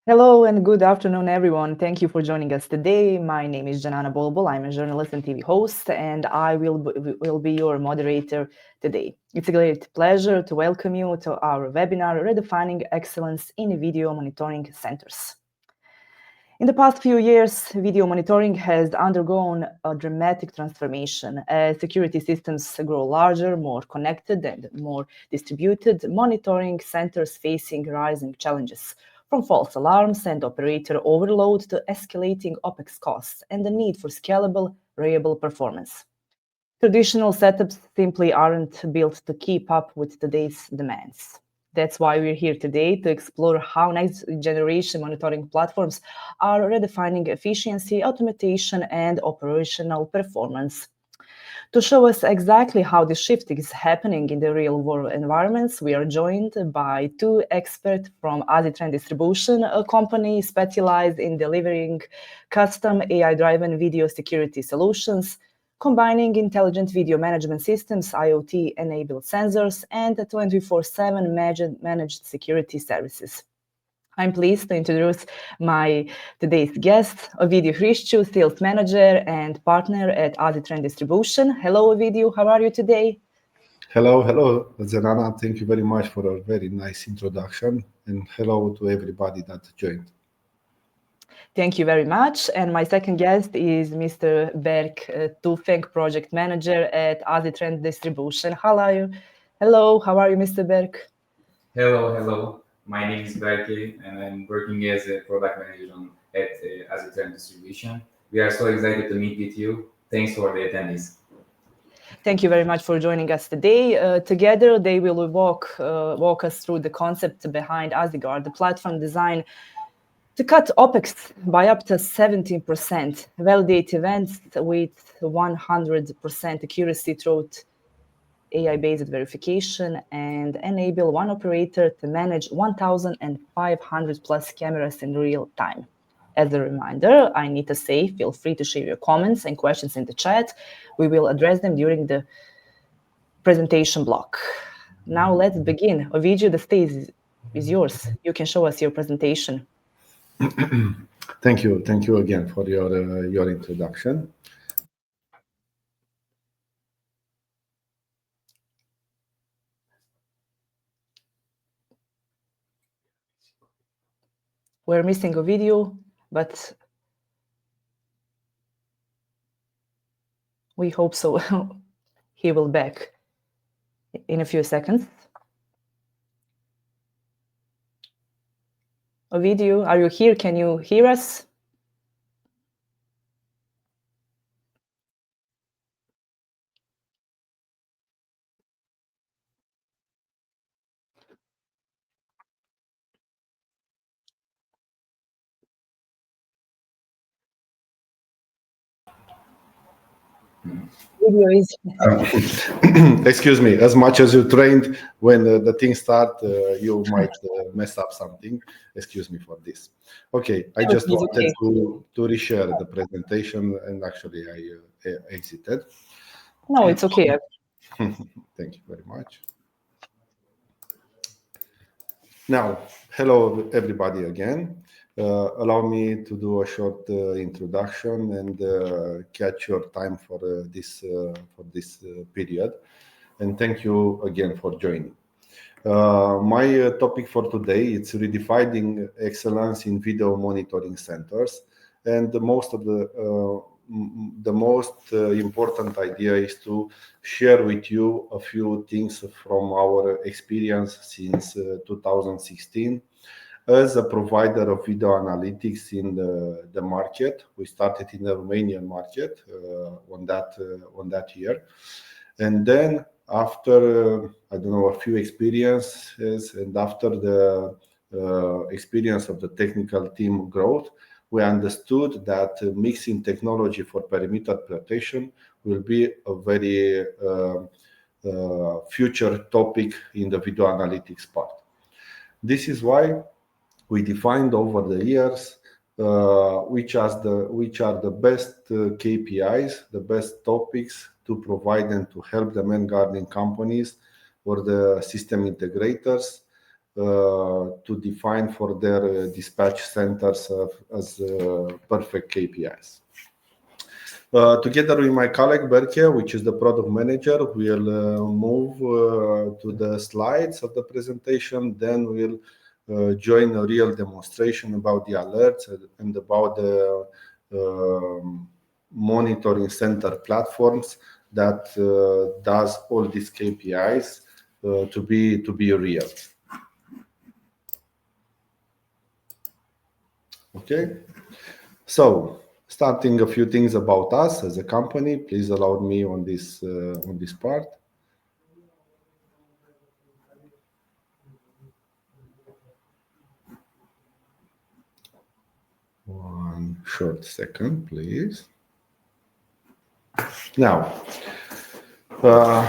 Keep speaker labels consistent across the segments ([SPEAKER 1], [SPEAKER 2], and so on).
[SPEAKER 1] Hello and good afternoon, everyone. Thank you for joining us today. My name is Janana Bolbol. I'm a journalist and TV host, and I will be your moderator today. It's a great pleasure to welcome you to our webinar, Redefining Excellence in Video Monitoring Centers. In the past few years, video monitoring has undergone a dramatic transformation. As security systems grow larger, more connected, and more distributed, monitoring centers facing rising challenges, from false alarms and operator overload to escalating OpEx costs and the need for scalable, reliable performance. Traditional setups simply aren't built to keep up with today's demands. That's why we're here today to explore how next generation monitoring platforms are redefining efficiency, automation, and operational performance. To show us exactly how this shift is happening in the real world environments, we are joined by two experts from Azitrend Distribution, a company specialized in delivering custom AI-driven video security solutions, combining intelligent video management systems, IoT-enabled sensors, and 24/7 managed security services. I'm pleased to introduce my today's guest, Ovidiu Hrișciu, Sales Manager and Partner at Azitrend Distribution. Hello, Ovidiu. How are you today?
[SPEAKER 2] Hello, Zenana. Thank you very much for a very nice introduction, and hello to everybody that joined.
[SPEAKER 1] Thank you very much. And my second guest is Mr. Berk Tufenk, Project Manager at Azitrend Distribution. Hello, how are you, Mr. Berk?
[SPEAKER 3] Hello. My name is Berke, and I'm working as a product manager at Azitrend Distribution. We are so excited to meet with you. Thanks for the attendees.
[SPEAKER 1] Thank you very much for joining us today. Together, they will walk us through the concept behind Azigard, the platform design to cut OpEx by up to 17%, validate events with 100% accuracy through AI-based verification, and enable one operator to manage 1,500 plus cameras in real time. As a reminder, I need to say, feel free to share your comments and questions in the chat. We will address them during the presentation block. Now let's begin. Ovidiu, the stage is yours. You can show us your presentation.
[SPEAKER 2] Thank you again for your introduction.
[SPEAKER 1] We're missing a video, but we hope so. He will back in a few seconds. Ovidiu, are you here? Can you hear us? Video is...
[SPEAKER 2] Excuse me. As much as you trained, when the things start, you might mess up something. Excuse me for this. Okay, I just wanted to reshare the presentation, and actually I exited.
[SPEAKER 1] No, it's okay.
[SPEAKER 2] Thank you very much. Now, hello everybody again. Allow me to do a short introduction and catch your time for this period. And thank you again for joining. My topic for today is redefining excellence in video monitoring centers, and the most important idea is to share with you a few things from our experience since 2016 as a provider of video analytics in the market. We started in the Romanian market on that year, and then after a few experiences, and after the experience of the technical team growth, we understood that mixing technology for perimeter protection will be a very future topic in the video analytics part. This is why we defined over the years which are the best KPIs, the best topics to provide and to help the man guarding companies or the system integrators to define for their dispatch centers as perfect KPIs. Together with my colleague Berke, which is the product manager, we'll move to the slides of the presentation. Then we'll join a real demonstration about the alerts and about the monitoring center platforms that does all these KPIs to be real. Okay, so starting a few things about us as a company. Please allow me on this part. One short second, please. Now,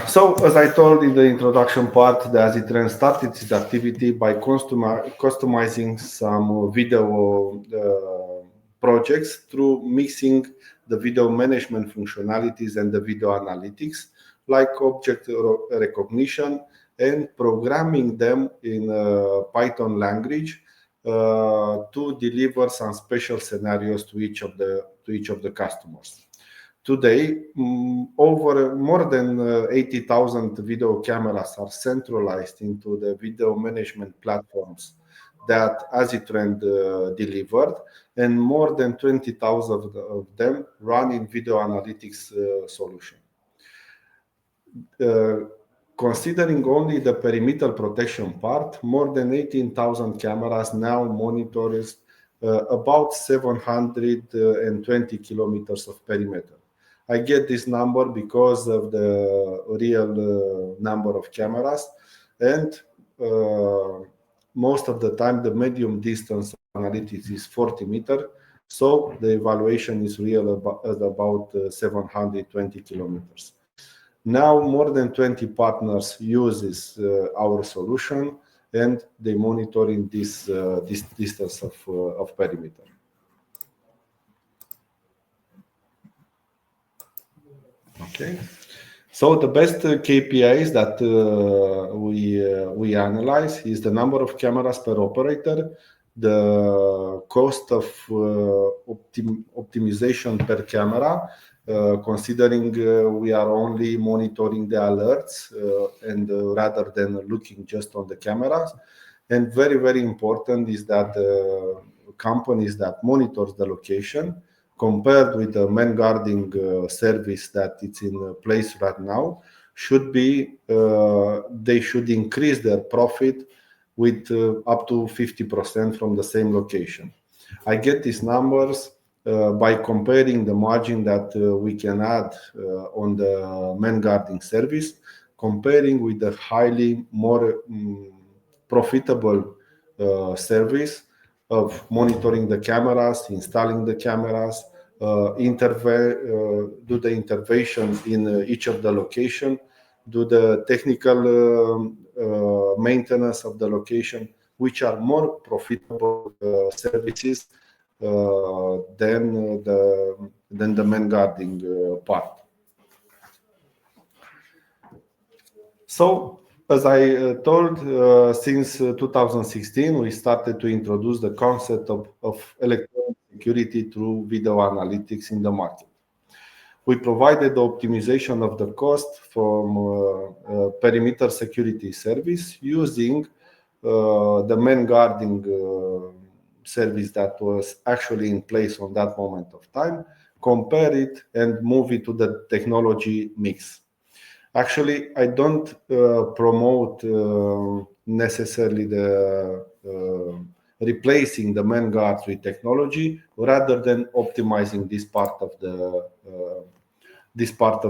[SPEAKER 2] so as I told in the introduction part, the AsiTrend started its activity by customizing some video projects through mixing the video management functionalities and the video analytics, like object recognition, and programming them in Python language to deliver some special scenarios to each of the customers. Today, more than 80,000 video cameras are centralized into the video management platforms that AsiTrend delivered, and more than 20,000 of them run in video analytics solution. Considering only the perimeter protection part, more than 18,000 cameras now monitors about 720 kilometers of perimeter. I get this number because of the real number of cameras, and most of the time the medium distance analytics is 40 meters, so the evaluation is real at about 720 kilometers. Now more than 20 partners uses our solution, and they monitoring this distance of perimeter. Okay, so the best KPIs that we analyze is the number of cameras per operator, the cost of optimization per camera, considering we are only monitoring the alerts and rather than looking just on the cameras. And very, very important is that companies that monitors the location, compared with the man guarding service that it's in place right now, should be they should increase their profit with up to 50% from the same location. I get these numbers by comparing the margin that we can add on the man guarding service, comparing with the highly more profitable service of monitoring the cameras, installing the cameras, do the intervention in each of the location, do the technical maintenance of the location, which are more profitable services than the man guarding part. So, as I told, since 2016, we started to introduce the concept of electronic security through video analytics in the market. We provided the optimization of the cost from perimeter security service using the man guarding service that was actually in place on that moment of time, compare it and move it to the technology mix. Actually, I don't promote necessarily the replacing the man guards with technology, rather than optimizing this part of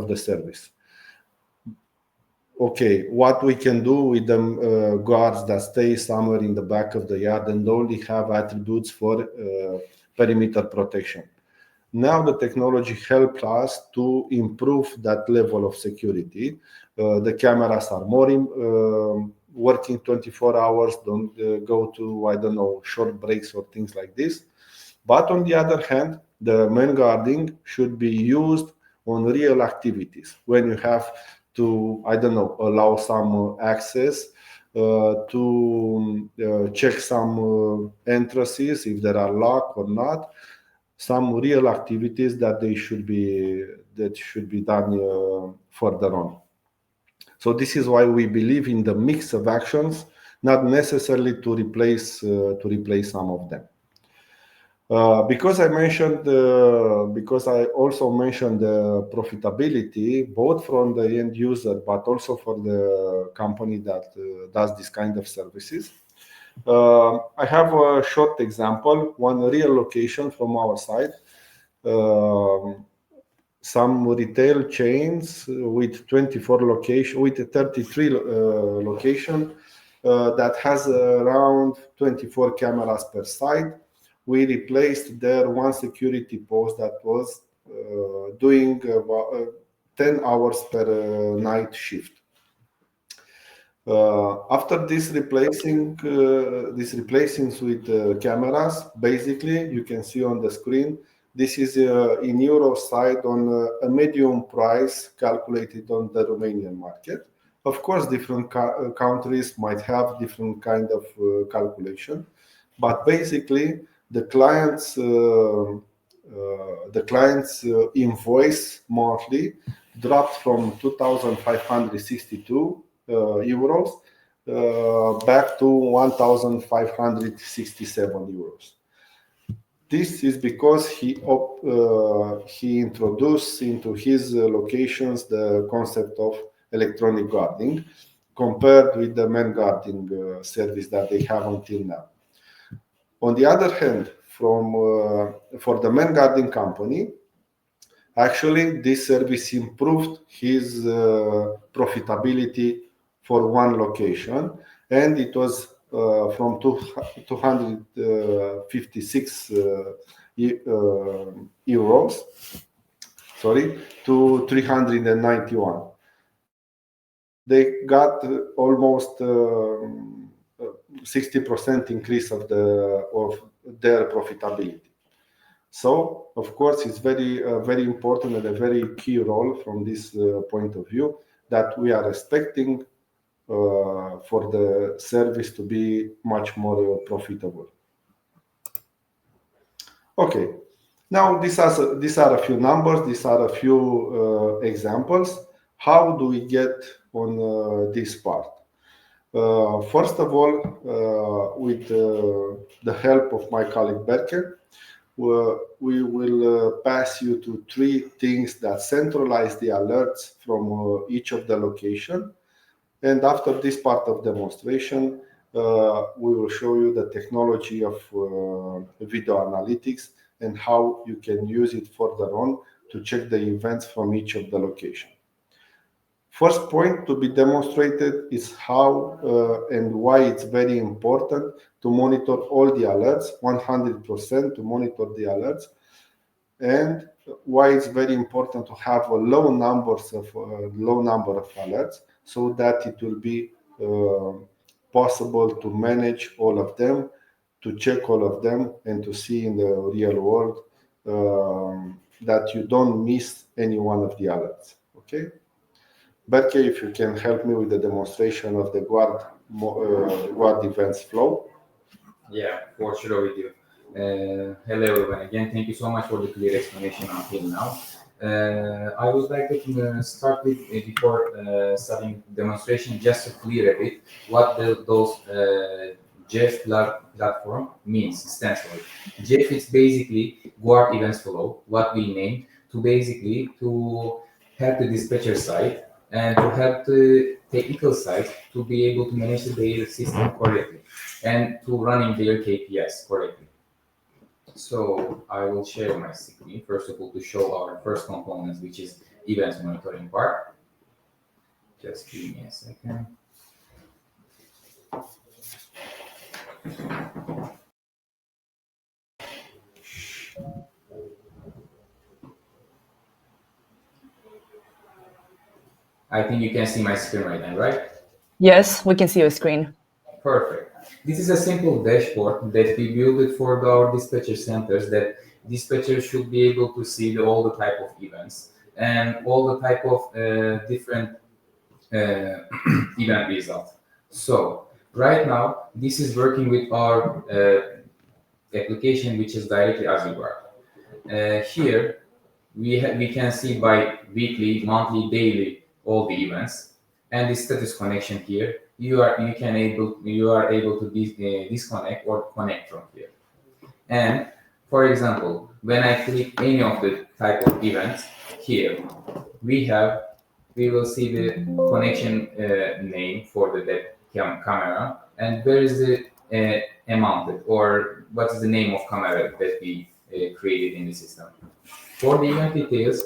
[SPEAKER 2] the service. Okay, what we can do with the guards that stay somewhere in the back of the yard and only have attributes for perimeter protection. Now the technology helps us to improve that level of security. The cameras are more working 24 hours, don't go to, I don't know, short breaks or things like this. But on the other hand, the man guarding should be used on real activities when you have to, I don't know, allow some access to check some entrances if there are locked or not, some real activities that should be done further on. So this is why we believe in the mix of actions, not necessarily to replace some of them. Because I also mentioned the profitability, both from the end user, but also for the company that does this kind of services. I have a short example, one real location from our side. Some retail chains with 24 location, with 33 location that has around 24 cameras per site. We replaced their one security post that was doing about 10 hours per night shift. After this replacing with cameras, basically you can see on the screen. This is in euro side on a medium price calculated on the Romanian market. Of course, different countries might have different kind of calculation, but basically the client's invoice monthly dropped from 2,562 euros back to 1,567 euros. This is because he introduced into his locations the concept of electronic guarding compared with the man guarding service that they have until now. On the other hand, for the man guarding company, actually this service improved his profitability for one location, and it was from 256 euros, to 391. They got almost 60% increase of their profitability. So, of course, it's very important and a very key role from this point of view that we are expecting for the service to be much more profitable. Okay, now these are a few numbers, these are a few examples. How do we get on this part? First of all, with the help of my colleague Berke, we will pass you to three things that centralize the alerts from each of the location. And after this part of demonstration, we will show you the technology of video analytics and how you can use it further on to check the events from each of the location. First point to be demonstrated is how and why it's very important to monitor all the alerts, 100% to monitor the alerts, and why it's very important to have a low number of alerts so that it will be possible to manage all of them, to check all of them, and to see in the real world that you don't miss any one of the alerts. Okay. Berke, if you can help me with the demonstration of the guard events flow.
[SPEAKER 3] Yeah, for sure with you. Hello everyone. Again, thank you so much for the clear explanation until now. I would like to start with, before starting demonstration, just to clear a bit what those Jeff platform stands for. Jeff is basically guard events flow, what we named to help the dispatcher side and to help the technical side to be able to manage their system correctly and to running their KPIs correctly. So I will share my screen first of all to show our first component, which is events monitoring part. Just give me a second. I think you can see my screen right now, right?
[SPEAKER 1] Yes, we can see your screen.
[SPEAKER 3] Perfect. This is a simple dashboard that we built it for our dispatcher centers that dispatchers should be able to see all the type of events and all the type of different event results. So right now, this is working with our application, which is directly Azure. Here, we can see by weekly, monthly, daily all the events, and the status connection here. You are able to disconnect or connect from here. And for example, when I click any of the type of events here, we will see the connection name for the camera, and where is the amount or what is the name of camera that we created in the system. For the event details,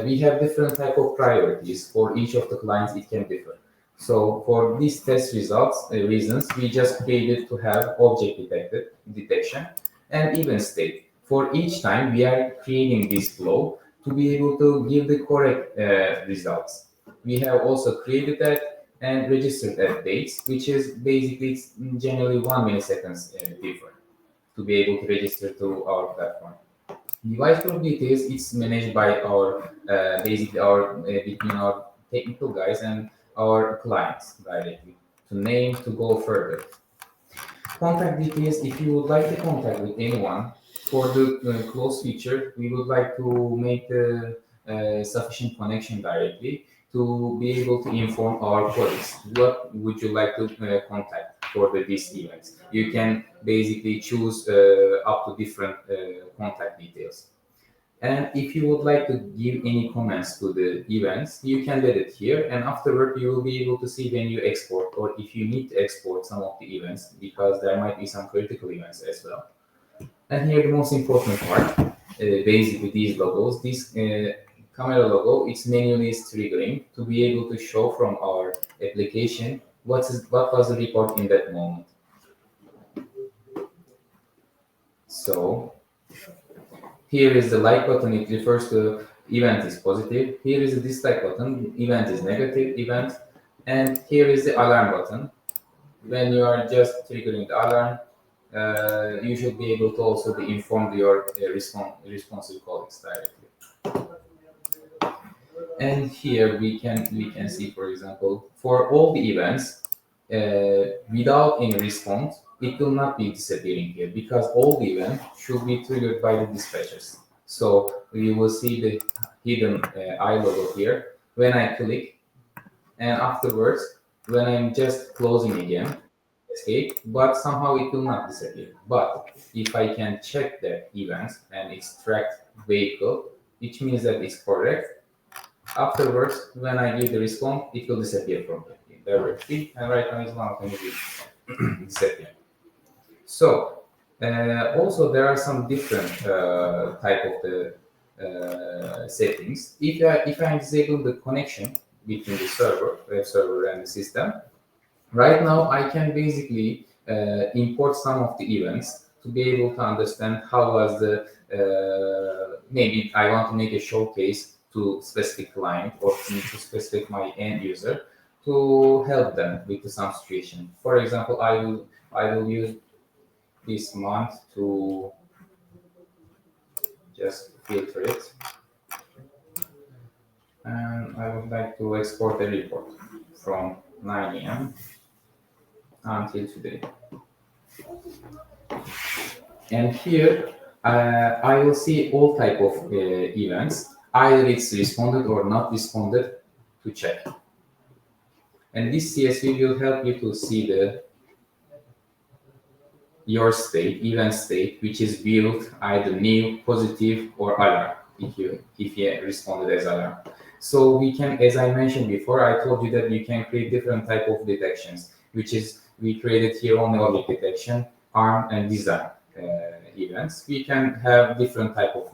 [SPEAKER 3] we have different type of priorities. For each of the clients, it can differ. So for these test reasons, we just created to have object detection and event state. For each time, we are creating this flow to be able to give the correct results. We have also created that and registered that dates, which is basically generally 1 milliseconds different to be able to register to our platform. Device group details, it's managed by our basically our between our technical guys and our clients directly to name to go further. Contact details, if you would like to contact with anyone for the close feature, we would like to make the sufficient connection directly to be able to inform our colleagues what would you like to contact for these events. You can basically choose up to different contact details. And if you would like to give any comments to the events, you can let it here. And afterward, you will be able to see when you export or if you need to export some of the events, because there might be some critical events as well. And here the most important part, basically these logos, this camera logo, it's manually triggering to be able to show from our application what was the report in that moment. So here is the like button, it refers to event is positive. Here is the dislike button, event is negative event. And here is the alarm button. When you are just triggering the alarm, you should be able to also be informed your responsive colleagues directly. And here we can see, for example, for all the events, without any response, it will not be disappearing here because all the events should be triggered by the dispatchers. So you will see the hidden eye logo here when I click, and afterwards, when I'm just closing again, escape, but somehow it will not disappear. But if I can check the events and extract vehicle, which means that it's correct, afterwards, when I give the response, it will disappear from here directly, and right now it's not going to be disappear. So also there are some different type of the settings. If I disable the connection between the web server and the system, right now I can basically import some of the events to be able to understand how was the maybe I want to make a showcase to specific client or to specific my end user to help them with some situation. For example, I will use this month to just filter it, and I would like to export a report from 9 a.m. until today. And here I will see all type of events, either it's responded or not responded, to check. And this CSV will help you to see your state, event state, which is viewed either new, positive, or alarm if you responded as alarm. So we can, as I mentioned before, I told you that you can create different type of detections, which is we created here only object detection, arm, and design events. We can have different type of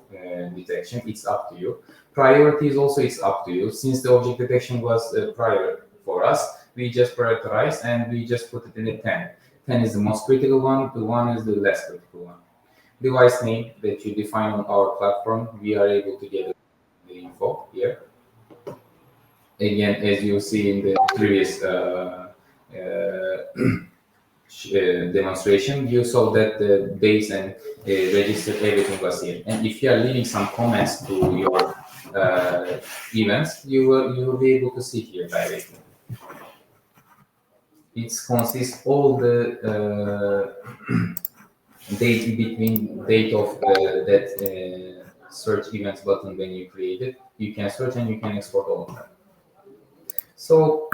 [SPEAKER 3] detection. It's up to you. Priorities also, it's up to you. Since the object detection was prior for us, we just prioritized and we just put it in a 10. 10 is the most critical one, the 1 is the less critical one. Device name that you define on our platform, we are able to get the info here. Again, as you see in the previous demonstration, you saw that the dates and registered everything was here. And if you are leaving some comments to your events, you will be able to see here directly. it consists all the date between date of that search events button when you create it. You can search and you can export all of them. So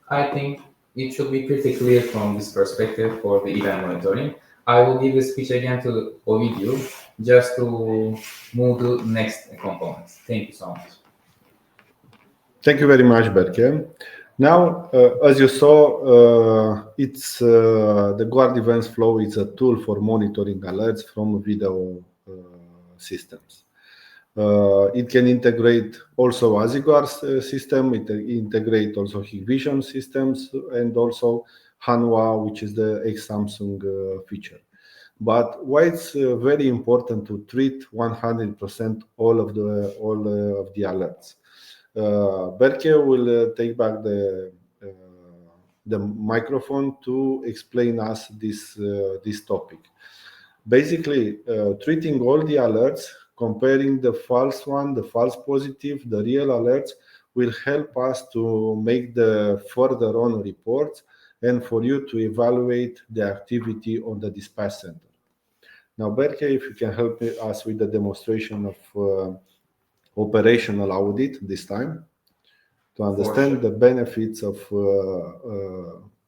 [SPEAKER 3] I think it should be pretty clear from this perspective for the event monitoring. I will give the speech again to Ovidio just to move to next component. Thank you so much.
[SPEAKER 2] Thank you very much, Berke. Now, as you saw, it's the Guard Events Flow is a tool for monitoring alerts from video systems. It can integrate also AsiGuard system. It integrate also Hikvision systems and also Hanwha, which is the ex-Samsung feature. But why it's very important to treat 100% all of the alerts. Berke will take back the microphone to explain us this topic. Basically, treating all the alerts, comparing the false one, the false positive, the real alerts, will help us to make the further on reports and for you to evaluate the activity on the dispatch center. Now, Berke, if you can help us with the demonstration of operational audit this time, to understand the benefits of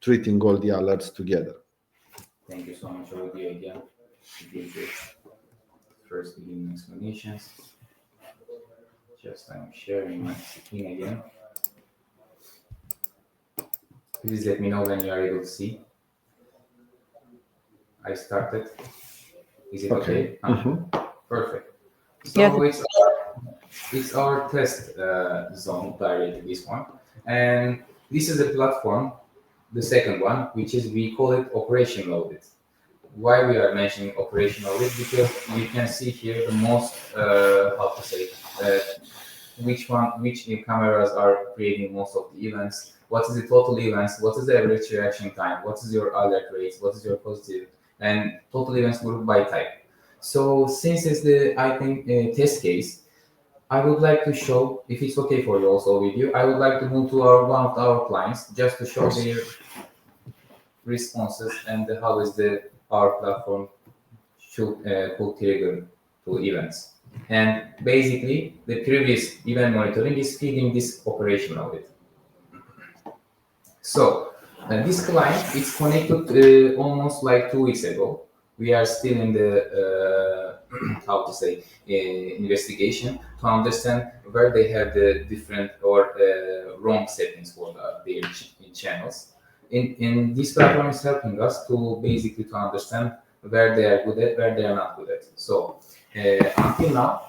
[SPEAKER 2] treating all the alerts together.
[SPEAKER 3] Thank you so much, Ovidio, again. First beginning explanations. Just I'm sharing my screen again. Please let me know when you are able to see. I started. Is it okay? Perfect. So yes. It's our test zone directly, this one. And this is a platform, the second one, which is, we call it operational audit. Why we are mentioning operational audit? Because you can see here the most, how to say, which cameras are creating most of the events, what is the total events, what is the average reaction time, what is your alert rates, what is your positive, and total events group by type. So since it's the, I think, test case, I would like to show, if it's okay for you also with you, I would like to move to one of our clients just to show their responses and how is our platform should pull trigger to events. And basically, the previous event monitoring is feeding this operation audit. So this client is connected almost like 2 weeks ago. We are still in the how to say investigation to understand where they have the different or wrong settings for their channels. In this platform is helping us to basically to understand where they are good at, where they are not good at. So until now,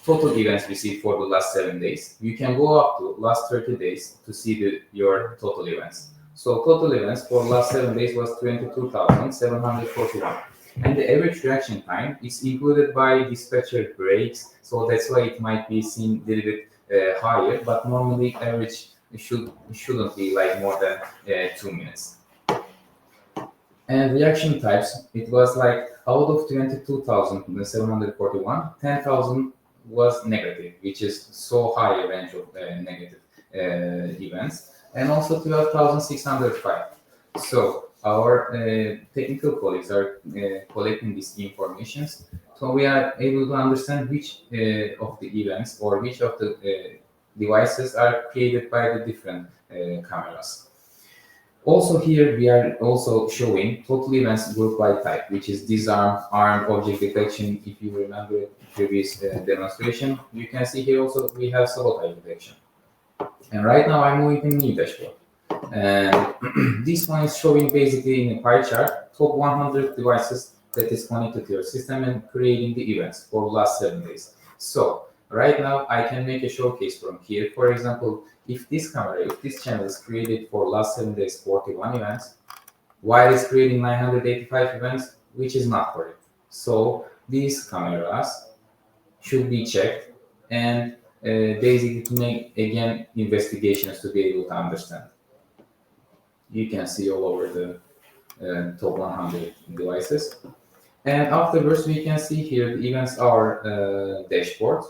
[SPEAKER 3] total events received for the last 7 days. You can go up to last 30 days to see your total events. So total events for last 7 days was 22,741. And the average reaction time is included by dispatcher breaks. So that's why it might be seen a little bit higher, but normally average shouldn't be like more than 2 minutes. And reaction types, it was like out of 22,741, 10,000 was negative, which is so high a range of negative events, and also 12,605. So our technical colleagues are collecting these informations, so we are able to understand which of the events or which of the devices are created by the different cameras. Also here we are also showing total events group by type, which is disarm, armed object detection. If you remember previous demonstration, you can see here also we have sabotage detection. And right now I'm moving to new dashboard. And this one is showing basically in a pie chart top 100 devices that is connected to your system and creating the events for the last 7 days. So right now I can make a showcase from here. For example, if this channel is created for last 7 days 41 events, while it's creating 985 events, which is not correct. So these cameras should be checked and basically to make again investigations to be able to understand. You can see all over the top 100 devices. And afterwards, we can see here the events are dashboard.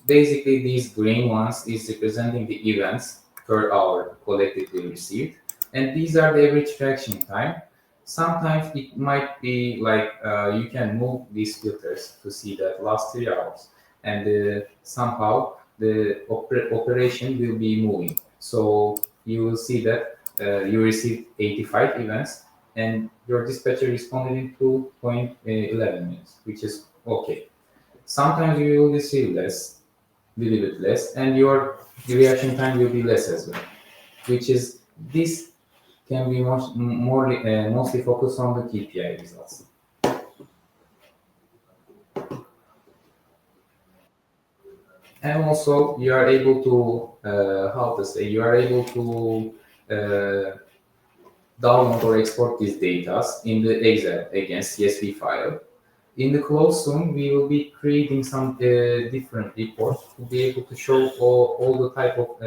[SPEAKER 3] Basically, these green ones is representing the events per hour collectively received. And these are the average reaction time. Sometimes it might be like you can move these filters to see that last 3 hours, and somehow the operation will be moving. So you will see that you received 85 events, and your dispatcher responded in 2.11 minutes, which is okay. Sometimes you will receive less, little bit less, and your reaction time will be less as well, which is this can be mostly focused on the KPI results. And also you are able to, how to say, you are able to download or export these data in the Excel, again, CSV file. In the close soon, we will be creating some different reports to be able to show all the type of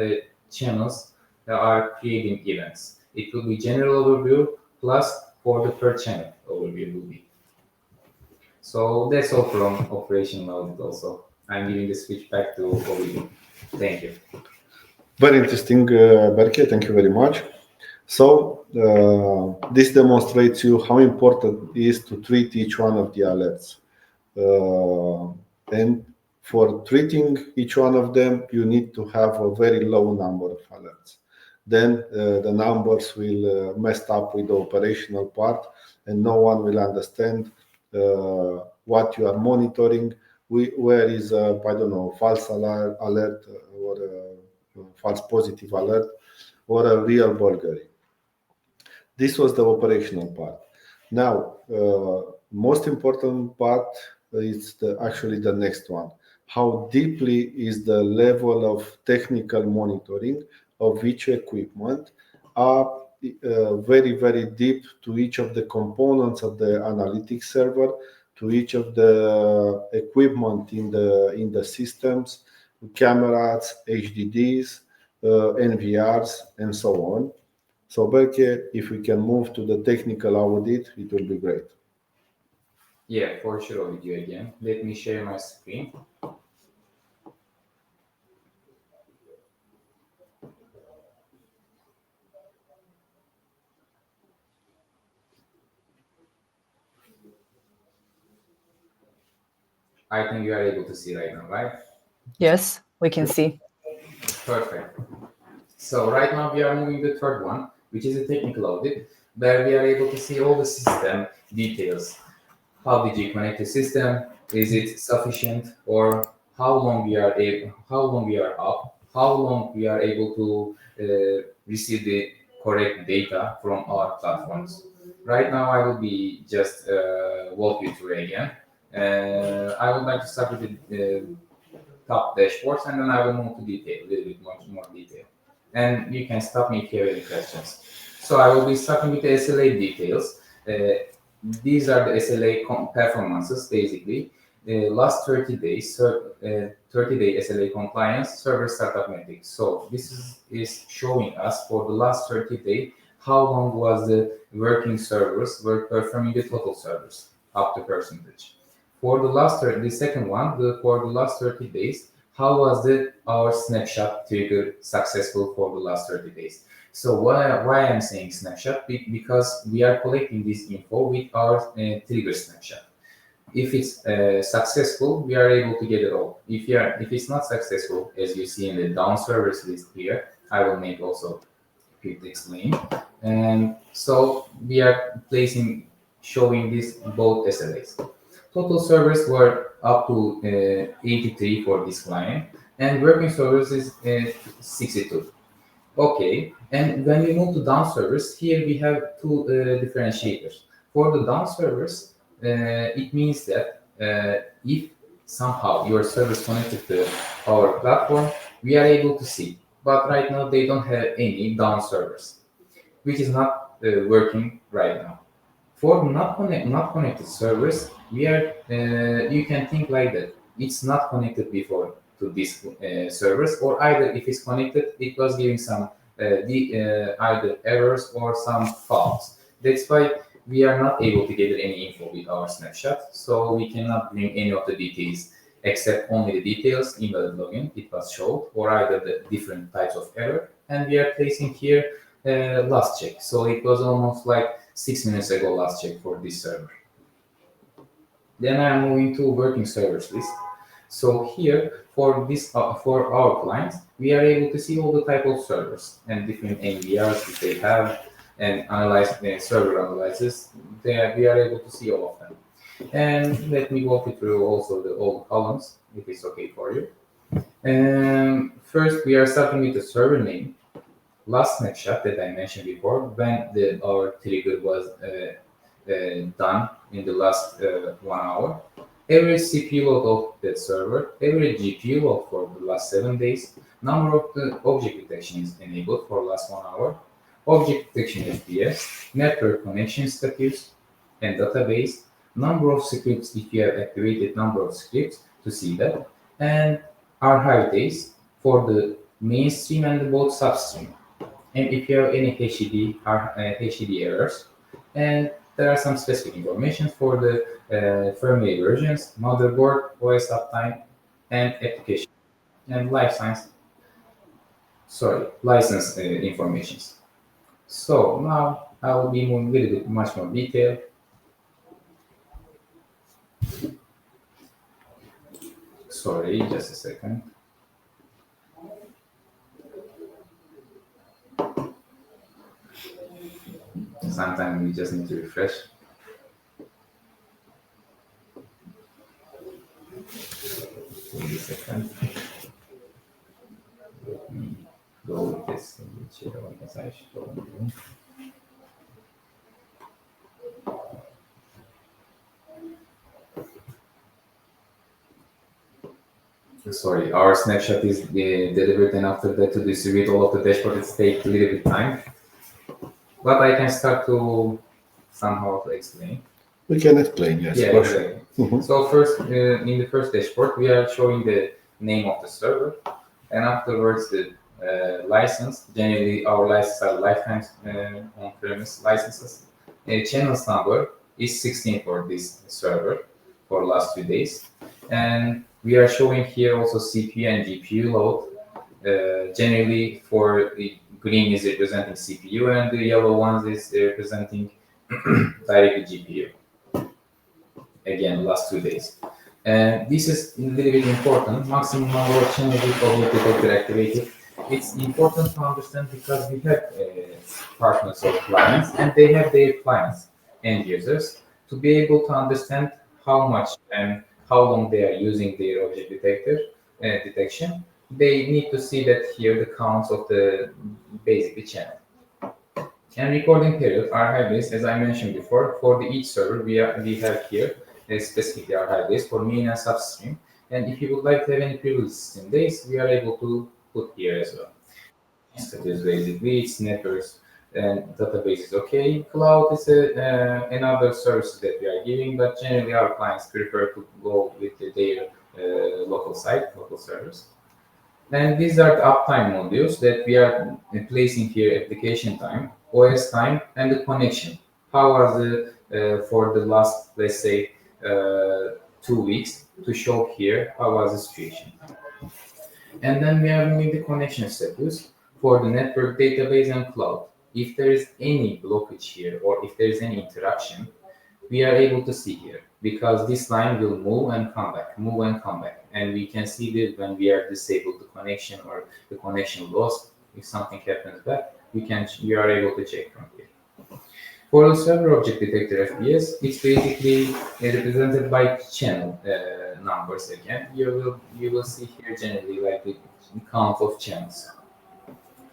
[SPEAKER 3] channels that are creating events. It will be general overview plus for the per channel overview will be. So that's all from operational audit also. I'm giving the switch back to Olivier. Thank you.
[SPEAKER 2] Very interesting, Berke. Thank you very much. So this demonstrates you how important it is to treat each one of the alerts. And for treating each one of them, you need to have a very low number of alerts. Then the numbers will mess up with the operational part, and no one will understand what you are monitoring. Where is I don't know, false alert or false positive alert or a real burglary. This was the operational part. Now, most important part is actually the next one. How deeply is the level of technical monitoring of each equipment are very, very deep to each of the components of the analytics server, to each of the equipment in the systems, cameras, HDDs, NVRs, and so on. So, Berke, if we can move to the technical audit, it will be great.
[SPEAKER 3] Yeah, for sure, with you again. Let me share my screen. I think you are able to see right now, right?
[SPEAKER 1] Yes, we can see.
[SPEAKER 3] Perfect. So right now we are moving the third one, which is a technical audit, where we are able to see all the system details. How did you connect the system? Is it sufficient? Or how long we are up? How long we are able to receive the correct data from our platforms? Right now, I will be just walk you through again. I would like to start with the top dashboards, and then I will move to detail, a little bit more detail. And you can stop me if you have any questions. So I will be starting with the SLA details. These are the SLA performances, basically. Last 30 days, 30-day SLA compliance, server startup metrics. So this is showing us for the last 30 days how long was the working servers were performing the total servers up to percentage. For the second one, for the last 30 days, how was our snapshot trigger successful for the last 30 days? So why I'm saying snapshot? Because we are collecting this info with our trigger snapshot. If it's successful, we are able to get it all. If it's not successful, as you see in the down servers list here, I will make also quick explain. And so we are showing this both SLAs. Total servers were up to 83 for this client, and working servers is 62. Okay, and when we move to down servers, here we have two differentiators. For the down servers, it means that if somehow your service connected to our platform, we are able to see. But right now, they don't have any down servers, which is not working right now. For not connected servers, you can think like that. It's not connected before to these servers, or either if it's connected, it was giving some either errors or some faults. That's why we are not able to gather any info with our snapshot, so we cannot bring any of the details except only the details in the login it was showed, or either the different types of error. And we are placing here last check. So it was almost like 6 minutes ago last check for this server. Then I'm moving to working servers list. So here for this for our clients, we are able to see all the type of servers and different NVRs that they have and analyze the server analysis. We are able to see all of them. And let me walk you through also the old columns if it's okay for you. First, we are starting with the server name. Last snapshot that I mentioned before, when our trigger was done in the last 1 hour. Every CPU load of that server, every GPU load for the last 7 days, number of the object detection is enabled for last 1 hour, object detection FPS, network connection status, and database, number of scripts if you have activated number of scripts to see that, and archive days for the mainstream and the both substream. And if you have any HDD errors, and there are some specific information for the firmware versions, motherboard, OS uptime, and application, and license informations. So now I will be moving a little bit much more detail. Sorry, just a second. Sometimes we just need to refresh. Wait a second. Let me go with this. Sorry, our snapshot is delivered, and after that to distribute all of the dashboard, it takes a little bit time. But I can start to somehow explain.
[SPEAKER 2] We can explain, yes.
[SPEAKER 3] Yeah, exactly. Mm-hmm. So first, in the first dashboard, we are showing the name of the server, and afterwards the license. Generally, our licenses are lifetime on-premise licenses. Channels number is 16 for this server for last 2 days, and we are showing here also CPU and GPU load. Generally, for the green is representing CPU, and the yellow ones is representing directly GPU. Again, last 2 days. And this is a little bit important. Maximum number of channels with object detector activated. It's important to understand because we have partners or clients, and they have their clients, end users, to be able to understand how much and how long they are using their object detector detection. They need to see that here the counts of the basically channel. And recording period, archive days, as I mentioned before, for each server we have here specifically archive days for main and substream. And if you would like to have any privileged system days, we are able to put here as well. Status basically, it's networks and database is okay. Cloud is another service that we are giving, but generally our clients prefer to go with their local site, local servers. And these are the uptime modules that we are placing here: application time, OS time, and the connection. How was the for the last, let's say, 2 weeks to show here how was the situation. And then we are moving the connection status for the network, database, and cloud. If there is any blockage here or if there is any interruption, we are able to see here because this line will move and come back, and we can see that when we are disabled the connection or the connection lost, if something happens back, we are able to check from here. For the server object detector FPS, it's basically represented by channel numbers again. You will see here generally like the count of channels.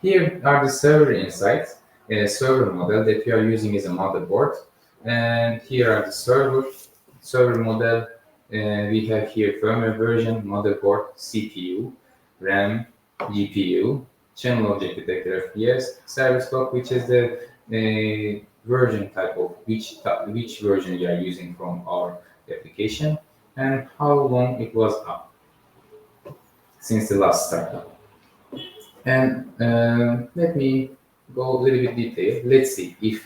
[SPEAKER 3] Here are the server insights, a server model that we are using as a motherboard. And here are the server model. We have here firmware version, motherboard, CPU, RAM, GPU, channel object detector FPS, service clock, which is the version type of which version you are using from our application, and how long it was up since the last startup. And let me go a little bit detail. Let's see if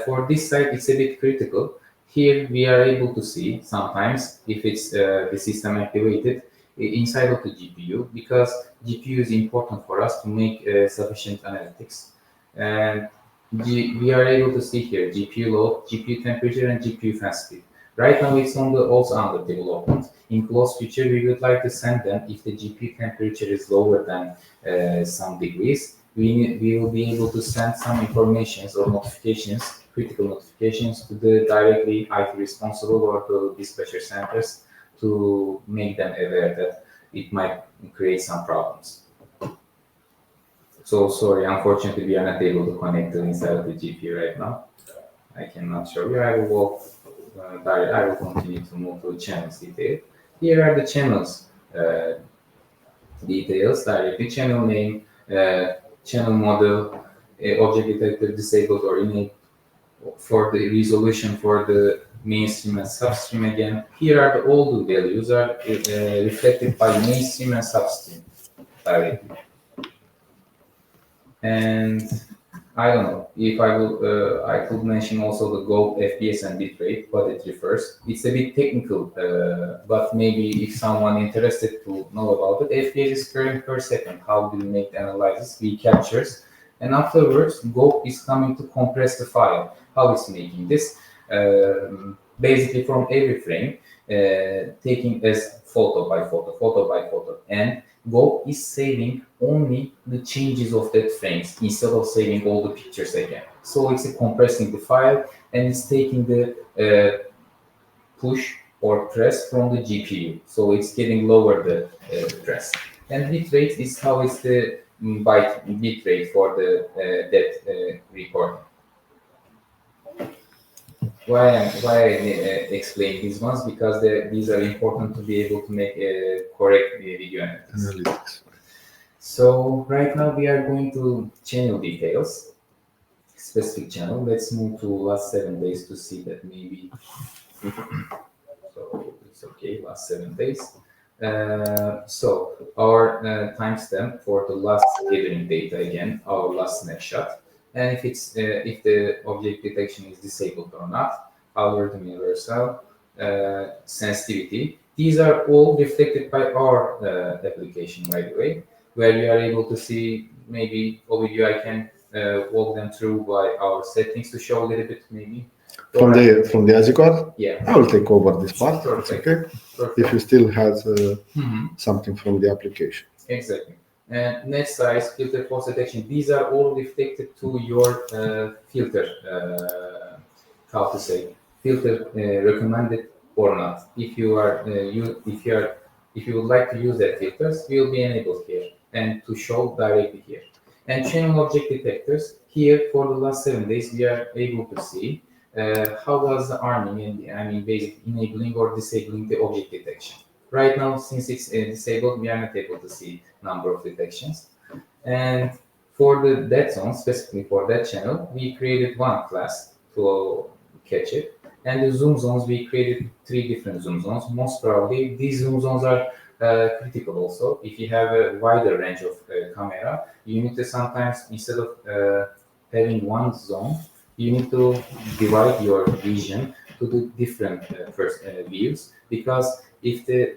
[SPEAKER 3] for this site it's a bit critical. Here we are able to see sometimes if it's the system activated inside of the GPU, because GPU is important for us to make sufficient analytics. And we are able to see here GPU load, GPU temperature, and GPU fan speed. Right now, it's also under development. In close future, we would like to send them if the GPU temperature is lower than some degrees. We will be able to send some informations or notifications, critical notifications, to the directly IT responsible or to dispatcher centers to make them aware that it might create some problems. So sorry, unfortunately, we are not able to connect to inside of the GPU right now. I cannot show you. I will continue to move to channels detail. Here are the channels details directly: channel name, channel model, object detector disabled or enabled, for the resolution for the mainstream and substream. Again, here are the old values are reflected by mainstream and substream directly. And I don't know if I will. I could mention also the Go FPS and bitrate, what it refers. It's a bit technical, but maybe if someone interested to know about it, FPS is current per second. How do you make the analysis? We captures, and afterwards, Go is coming to compress the file. How it's making this? Basically, from every frame, taking as photo by photo, and Go is saving only the changes of that frames instead of saving all the pictures again. So it's compressing the file and it's taking the push or press from the GPU. So it's getting lower the press. And bitrate is how it's the byte bitrate for the that recording. Why I explain these ones? Because these are important to be able to make a correct video analysis. So right now we are going to channel details, specific channel. Let's move to last 7 days to see that maybe. So it's okay, last 7 days. So our timestamp for the last gathering data again, our last snapshot. And if the object detection is disabled or not, algorithm universal, sensitivity. These are all reflected by our application, by the way, where you are able to see maybe over here. I can walk them through by our settings to show a little bit maybe.
[SPEAKER 2] From the Azure card?
[SPEAKER 3] Yeah.
[SPEAKER 2] I will take over this part.
[SPEAKER 3] Perfect.
[SPEAKER 2] Okay.
[SPEAKER 3] Perfect.
[SPEAKER 2] If you still have something from the application.
[SPEAKER 3] Exactly. And net size, filter force detection, these are all reflected to your filter, how to say, filter recommended or not. If you would like to use that filters, will be enabled here and to show directly here. And channel object detectors, here for the last 7 days, we are able to see how was the arming and basically enabling or disabling the object detection. Right now, since it's disabled, we are not able to see number of detections. And for the dead zone, specifically for that channel, we created one class to catch it. And the zoom zones, we created 3 different zoom zones. Most probably, these zoom zones are critical also. If you have a wider range of camera, you need to sometimes, instead of having one zone, you need to divide your vision to the different views, because if the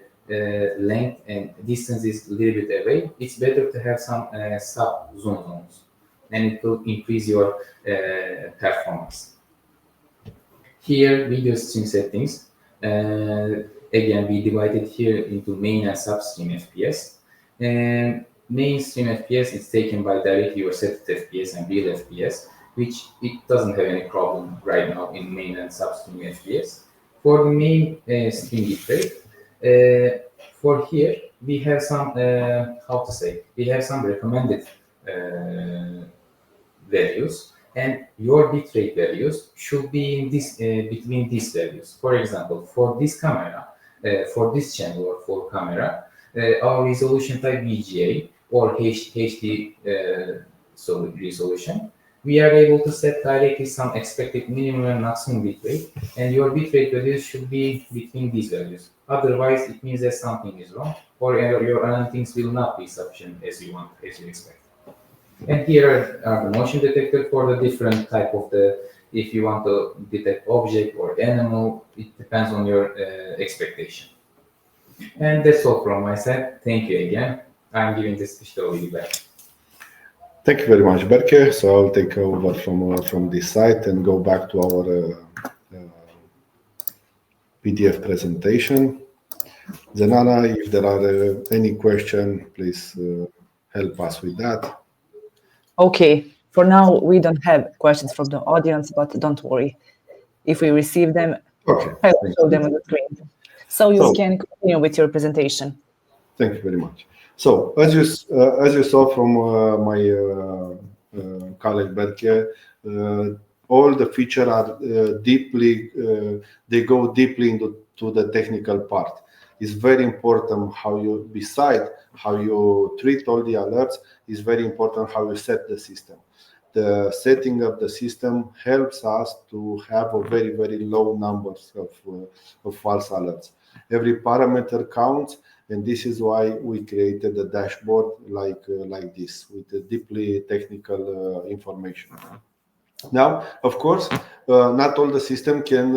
[SPEAKER 3] length and distance is a little bit away, it's better to have some sub zoom zones, and it will increase your performance. Here, video stream settings. Again, we divided here into main and substream FPS. And mainstream FPS is taken by directly your set FPS and real FPS, which it doesn't have any problem right now in main and substream FPS. For the main stream bitrate, for here we have some we have some recommended values, and your bitrate values should be in this between these values. For example, for this camera, for this channel or for camera, our resolution type VGA or HD resolution, we are able to set directly some expected minimum and maximum bitrate, and your bitrate values should be between these values. Otherwise, it means that something is wrong, or your analytics will not be sufficient as you want, as you expect. And here are the motion detector for the different type of if you want to detect object or animal, it depends on your expectation. And that's all from my side. Thank you again. I'm giving this speech to you back.
[SPEAKER 2] Thank you very much, Berke. So I'll take over from this site and go back to our PDF presentation. Zenana, if there are any question, please help us with that.
[SPEAKER 1] Okay, for now, we don't have questions from the audience, but don't worry. If we receive them,
[SPEAKER 2] Okay,
[SPEAKER 1] I will
[SPEAKER 2] thank
[SPEAKER 1] show them
[SPEAKER 2] you.
[SPEAKER 1] on the screen. So you
[SPEAKER 2] So,
[SPEAKER 1] can continue with your presentation.
[SPEAKER 2] thank you very much. So, as you saw from my colleague Berke, all the features are deeply they go deeply into the technical part. It's very important how you beside how you treat all the alerts. It's very important how you set the system. The setting of the system helps us to have a very low numbers of false alerts. Every parameter counts, and this is why we created a dashboard like this with the deeply technical information. Now, of course, not all the system can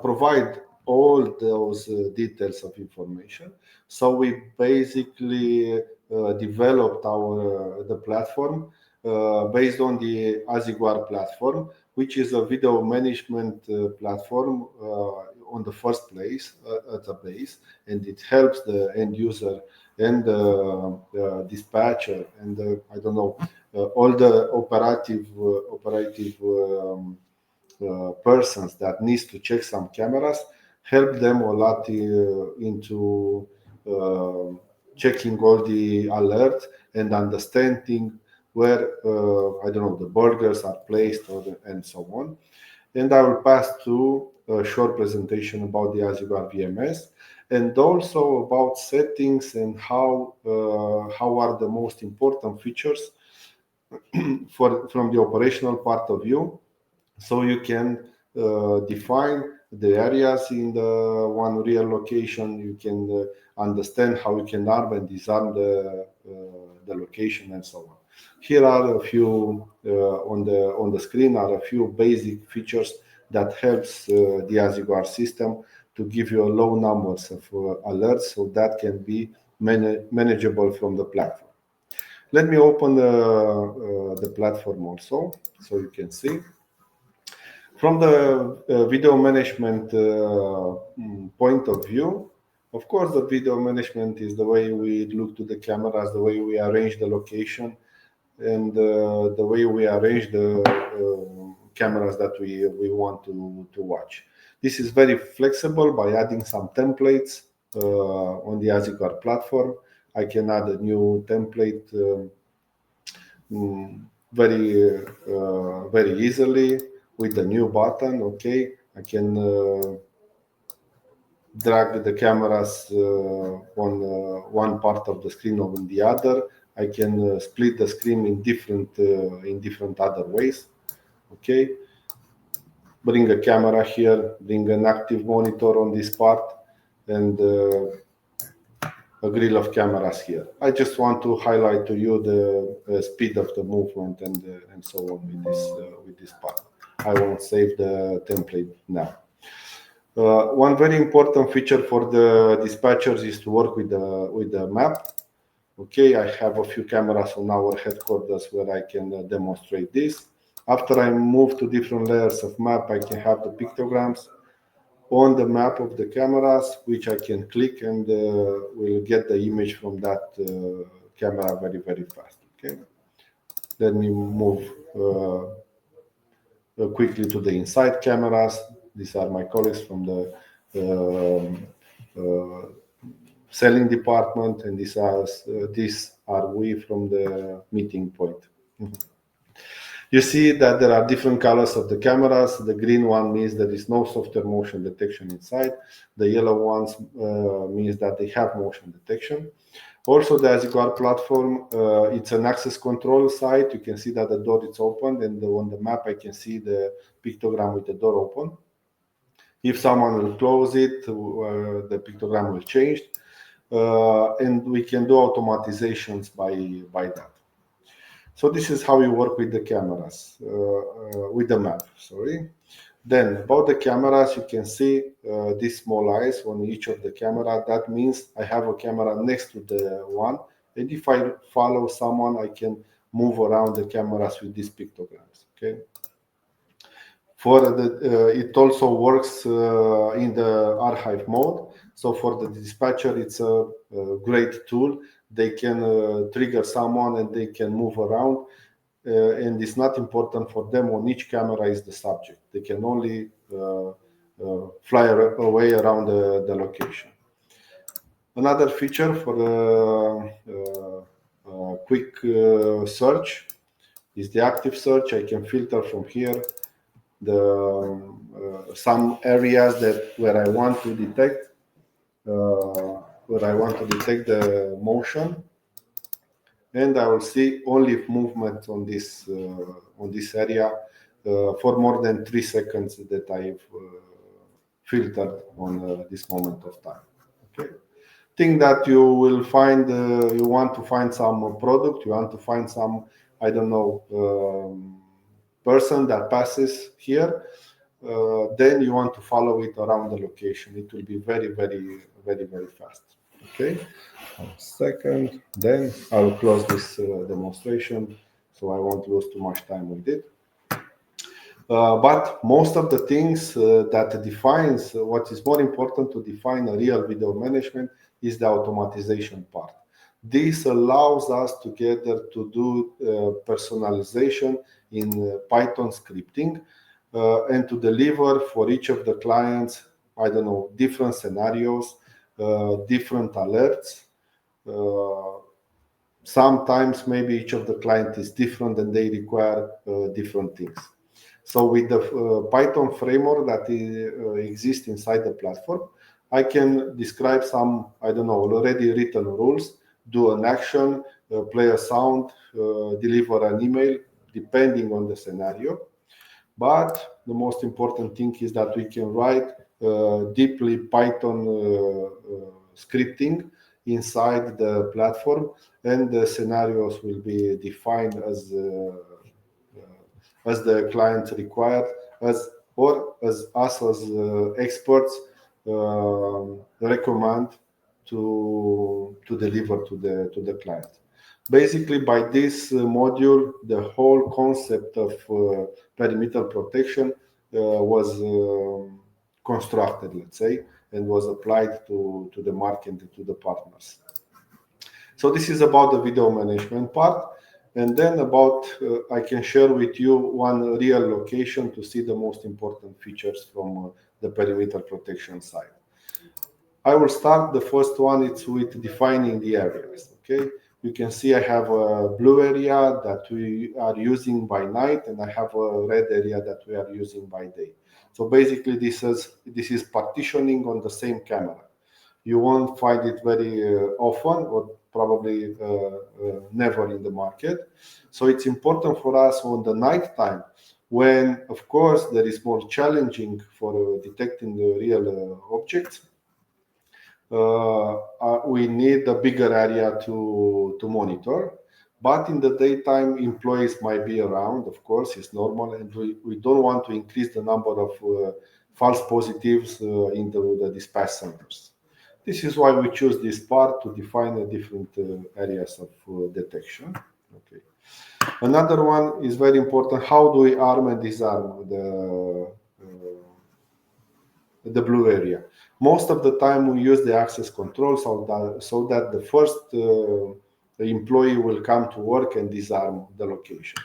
[SPEAKER 2] provide all those details of information. So we basically developed the platform based on the Aziguar platform, which is a video management platform on the first place at the base, and it helps the end user and the dispatcher and I don't know all the operative persons that needs to check some cameras, help them a lot into checking all the alerts and understanding where I don't know the burgers are placed and so on. And I will pass to a short presentation about the Azure VMS and also about settings and how are the most important features from the operational part of view, so you can define the areas in the one real location. You can understand how you can arm and disarm the location and so on. Here are a few on the screen are a few basic features that helps the Azure system to give you a low numbers of alerts, so that can be manageable from the platform. Let me open the platform also, so you can see. From the video management point of view, of course, the video management is the way we look to the cameras, the way we arrange the location, and the way we arrange the cameras that we want to watch. This is very flexible by adding some templates on the Azure platform. I can add a new template very easily with the new button. Okay, I can drag the cameras on one part of the screen or in the other. I can split the screen in different other ways. Okay, bring a camera here, bring an active monitor on this part, and a grill of cameras here. I just want to highlight to you the speed of the movement and so on with this part. I won't save the template now. One very important feature for the dispatchers is to work with the map. Okay, I have a few cameras on our headquarters where I can demonstrate this. After I move to different layers of map, I can have the pictograms on the map of the cameras, which I can click and will get the image from that camera very fast. Okay, let me move quickly to the inside cameras. These are my colleagues from the selling department, and these are we from the meeting point. You see that there are different colors of the cameras. The green one means there is no software motion detection inside. The yellow ones means that they have motion detection. Also, the Azure platform, it's an access control site. You can see that the door is open, and on the map I can see the pictogram with the door open. If someone will close it, the pictogram will change, and we can do automatizations by that. So this is how you work with the cameras, with the map, sorry. Then about the cameras, you can see these small eyes on each of the camera. That means I have a camera next to the one. And if I follow someone, I can move around the cameras with these pictograms. Okay. For the, it also works in the archive mode. So for the dispatcher, it's a great tool. They can trigger someone and they can move around. And it's not important for them on each camera is the subject. They can only fly away around the location. Another feature for quick search is the active search. I can filter from here the some areas that where I want to detect the motion, and I will see only movement on this area for more than 3 seconds that I've filtered on this moment of time. Okay. Think that you will find you want to find some product, you want to find some, I don't know, person that passes here, then you want to follow it around the location. It will be very, very, very, very fast. Okay. 1 second. Then I will close this demonstration, so I won't lose too much time with it. But most of the things that defines what is more important to define a real video management is the automatization part. This allows us together to do personalization in Python scripting and to deliver for each of the clients, I don't know, different scenarios, different alerts. Sometimes maybe each of the client is different and they require different things. So with the Python framework that exists inside the platform, I can describe some, I don't know, already written rules, do an action, play a sound, deliver an email, depending on the scenario. But the most important thing is that we can write deeply Python scripting inside the platform, and the scenarios will be defined as the client required, as us as experts recommend to deliver to the client. Basically, by this module, the whole concept of perimeter protection was constructed, let's say, and was applied to the market and to the partners. So this is about the video management part. And then about, I can share with you one real location to see the most important features from the perimeter protection side. I will start, the first one, it's with defining the areas, okay? You can see I have a blue area that we are using by night, and I have a red area that we are using by day. So basically this is partitioning on the same camera. You won't find it very often, or probably never in the market. So it's important for us on the night time, when of course there is more challenging for detecting the real objects. We need a bigger area to monitor. But in the daytime, employees might be around, of course, it's normal, and we don't want to increase the number of false positives in the dispatch centers. This is why we choose this part to define the different areas of detection. Okay. Another one is very important. How do we arm and disarm the blue area? Most of the time we use the access control so that the first employee will come to work and disarm the location.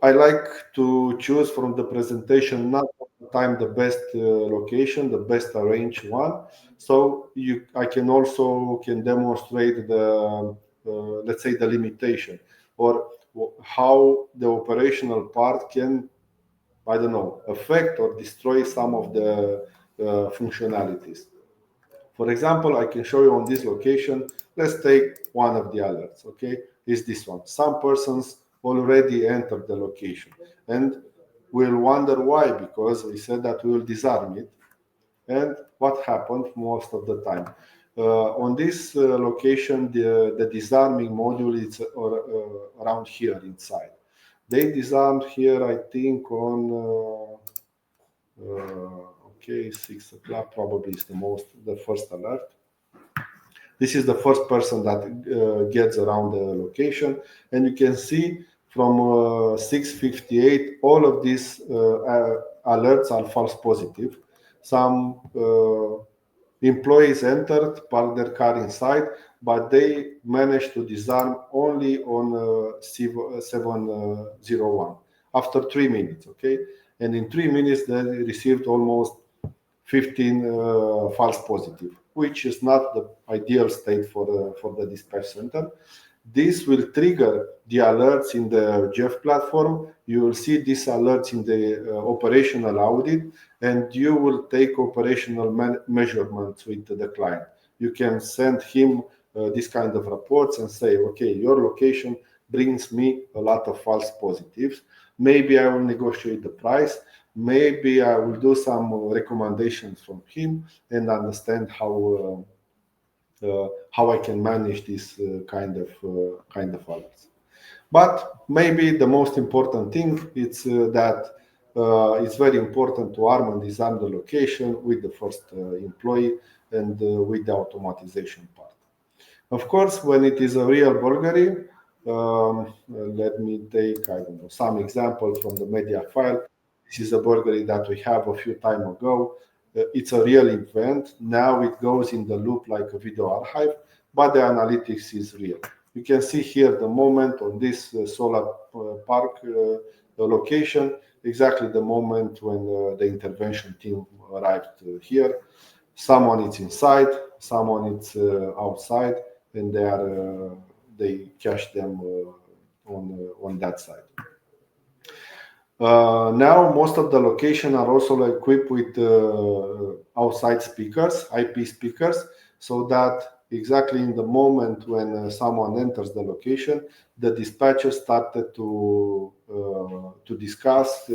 [SPEAKER 2] I like to choose from the presentation not all the time the best location, the best arranged one. So I can also demonstrate the let's say the limitation, or how the operational part can, I don't know, affect or destroy some of the functionalities. For example, I can show you on this location. Let's take one of the alerts. Okay, is this one? Some persons already entered the location, and we'll wonder why, because we said that we will disarm it. And what happened most of the time? On this location, the disarming module is around here inside. They disarmed here, I think, on okay, 6 o'clock probably is the first alert. This is the first person that gets around the location, and you can see from 6:58 all of these alerts are false positive. Some employees entered, parked their car inside, but they managed to disarm only on 7:01 after 3 minutes. Okay, and in 3 minutes they received almost 15 false positive, which is not the ideal state for the dispatch center. This will trigger the alerts in the Jeff platform. You will see these alerts in the operational audit, and you will take operational measurements with the client. You can send him this kind of reports and say, okay, your location brings me a lot of false positives. Maybe I will negotiate the price. Maybe I will do some recommendations from him and understand how I can manage this kind of alerts. But maybe the most important thing is that it's very important to arm and disarm the location with the first employee and with the automatization part. Of course, when it is a real burglary, let me take some example from the media file. This is a burglary that we have a few time ago. It's a real event. Now it goes in the loop like a video archive, but the analytics is real. You can see here the moment on this solar park location, exactly the moment when the intervention team arrived here. Someone is inside, someone is outside, and they cache them on that side. Now most of the locations are also equipped with outside speakers, IP speakers, so that exactly in the moment when someone enters the location, the dispatcher started to discuss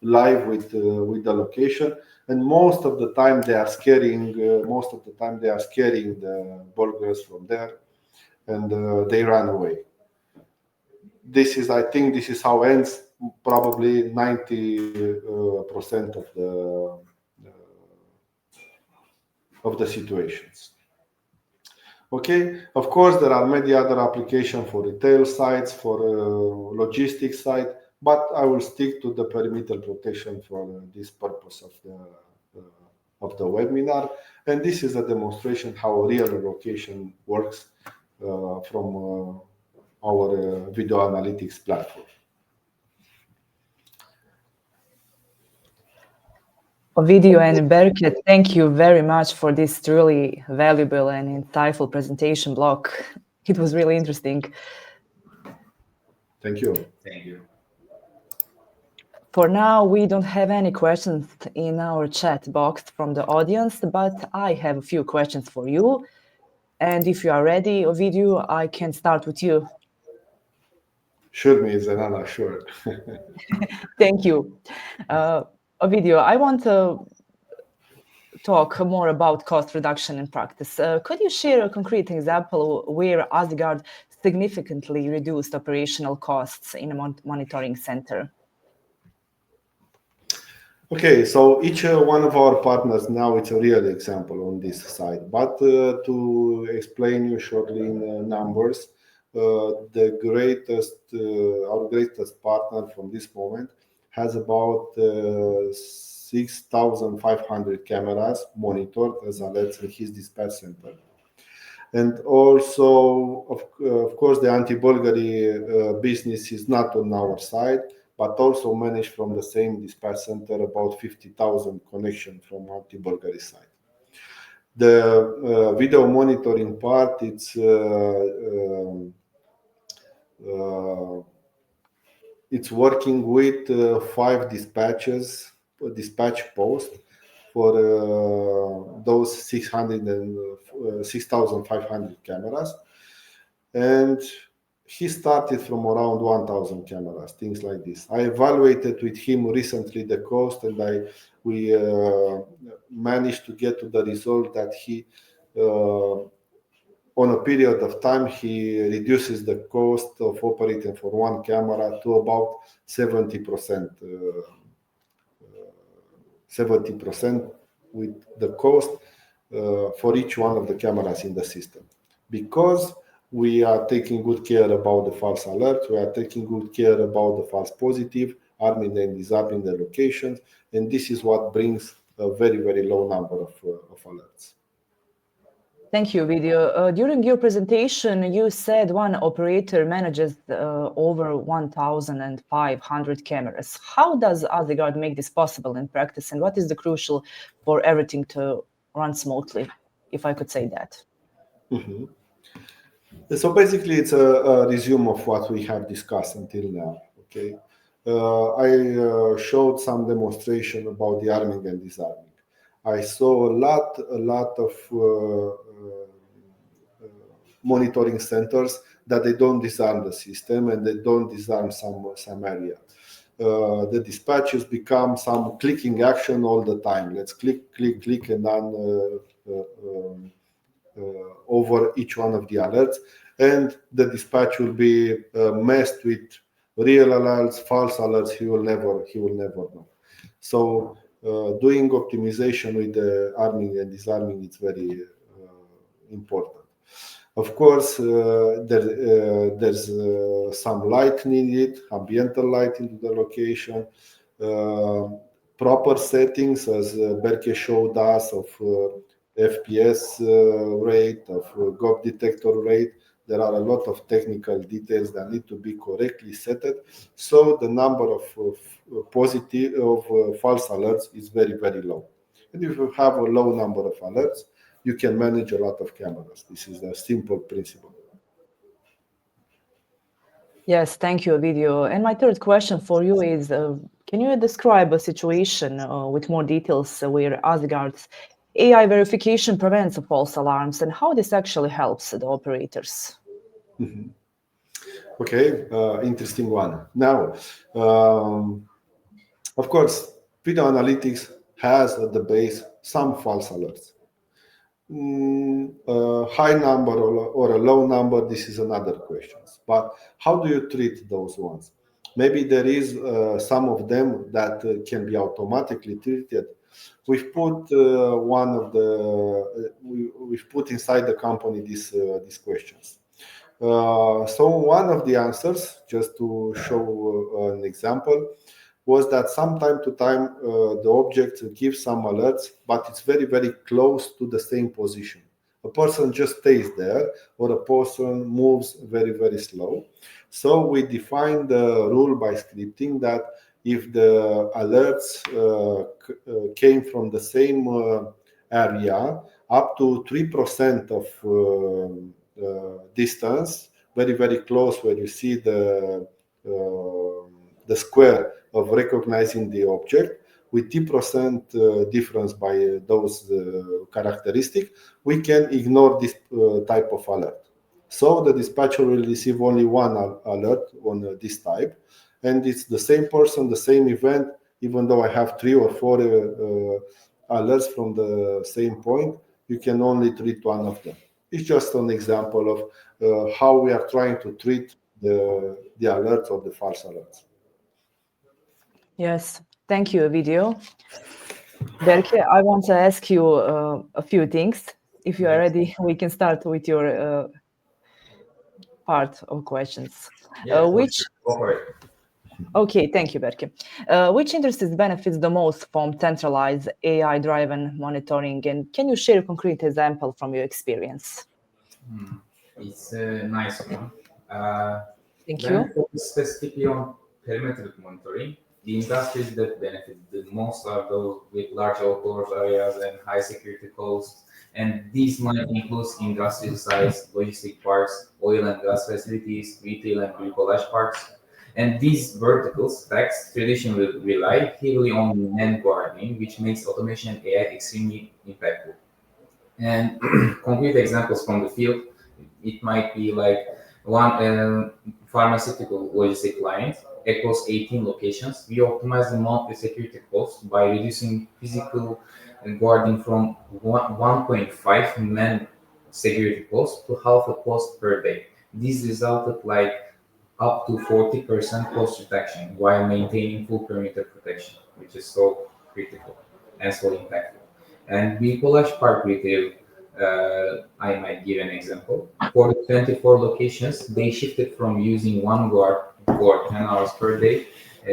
[SPEAKER 2] live with the location, and most of the time they are scaring the burglars from there, and they run away. I think this is how ends probably 90% of the situations. Okay, of course there are many other applications for retail sites, for logistics site, but I will stick to the perimeter protection for this purpose of the webinar. And this is a demonstration how a real location works from our video analytics platform.
[SPEAKER 1] Ovidio and Berke, thank you very much for this truly valuable and insightful presentation block. It was really interesting.
[SPEAKER 2] Thank you.
[SPEAKER 3] Thank you.
[SPEAKER 1] For now, we don't have any questions in our chat box from the audience, but I have a few questions for you. And if you are ready, Ovidio, I can start with you.
[SPEAKER 2] Sure, Ms. Zanana, sure.
[SPEAKER 1] Thank you. Ovidio, I want to talk more about cost reduction in practice. Could you share a concrete example where Asgard significantly reduced operational costs in a monitoring center?
[SPEAKER 2] Okay, so each one of our partners now it's a real example on this side. But to explain you shortly in numbers, our greatest partner from this moment has about 6,500 cameras monitored as alerts in his dispatch center. And also, of course, the anti-burglary business is not on our side, but also managed from the same dispatch center about 50,000 connections from anti-burglary side. The video monitoring part, it's working with 5 dispatch posts for those 6,500 cameras, and he started from around 1,000 cameras, things like this. I evaluated with him recently the cost, and we managed to get to the result that he on a period of time he reduces the cost of operating for one camera to about 70%. 70% with the cost for each one of the cameras in the system, because we are taking good care about the false alert, we are taking good care about the false positive, arming and disarming the locations, and this is what brings a very low number of alerts.
[SPEAKER 1] Thank you, Video. During your presentation, you said one operator manages over 1,500 cameras. How does Asgard make this possible in practice, and what is the crucial for everything to run smoothly, if I could say that?
[SPEAKER 2] Mhm. So basically, it's a resume of what we have discussed until now. Okay, I showed some demonstration about the arming and disarming. I saw a lot of monitoring centers that they don't disarm the system and they don't disarm some area. The dispatches become some clicking action all the time. Let's click, and then over each one of the alerts, and the dispatch will be messed with real alerts, false alerts. He will never know. So doing optimization with the arming and disarming is very important. Of course, there's some light needed, ambiental light into the location, proper settings, as Berke showed us, of FPS rate, of GOP detector rate. There are a lot of technical details that need to be correctly set, so the number of false alerts is very low. And if you have a low number of alerts, you can manage a lot of cameras. This is a simple principle.
[SPEAKER 1] Yes, thank you, Video. And my third question for you is, can you describe a situation with more details where Asgard's AI verification prevents false alarms and how this actually helps the operators?
[SPEAKER 2] Mhm. Okay, interesting one. Now, of course, video analytics has at the base some false alerts. A high number or a low number, this is another question. But how do you treat those ones? Maybe there is some of them that can be automatically treated. We've put we've put inside the company these questions. So one of the answers, just to show an example, was that some time to time the object gives some alerts, but it's very close to the same position. A person just stays there, or a person moves very slow. So we define the rule by scripting that if the alerts came from the same area up to 3% of distance, very close, where you see the square of recognizing the object, with 3% difference by those characteristics, we can ignore this type of alert. So the dispatcher will receive only one alert on this type, and it's the same person, the same event, even though I have 3 or 4 alerts from the same point, you can only treat one of them. It's just an example of how we are trying to treat the alerts or the false alerts.
[SPEAKER 1] Yes, thank you, Video. Berke, I want to ask you a few things. If you are ready, we can start with your part of questions.
[SPEAKER 3] Yeah, for
[SPEAKER 1] Which
[SPEAKER 3] sure. Go for it.
[SPEAKER 1] Okay, thank you, Berke. Which industries benefits the most from centralized AI-driven monitoring, and can you share a concrete example from your experience?
[SPEAKER 3] It's a nice one. Uh,
[SPEAKER 1] Thank
[SPEAKER 3] when
[SPEAKER 1] you.
[SPEAKER 3] we focus specifically on perimetric monitoring, the industries that benefit the most are those with large outdoor areas and high security costs. And these might include industrial sites, logistic parks, oil and gas facilities, retail and bricolage parks. And these vertical stacks traditionally rely heavily on man guarding, which makes automation and AI extremely impactful. And concrete examples from the field, it might be like one pharmaceutical logistic client across 18 locations. We optimize the monthly security cost by reducing physical guarding from 1.5 man security cost to half a post per day. This resulted like up to 40% cost reduction while maintaining full perimeter protection, which is so critical and so impactful. And we Polish Park Retail, I might give an example. For the 24 locations, they shifted from using one guard for 10 hours per day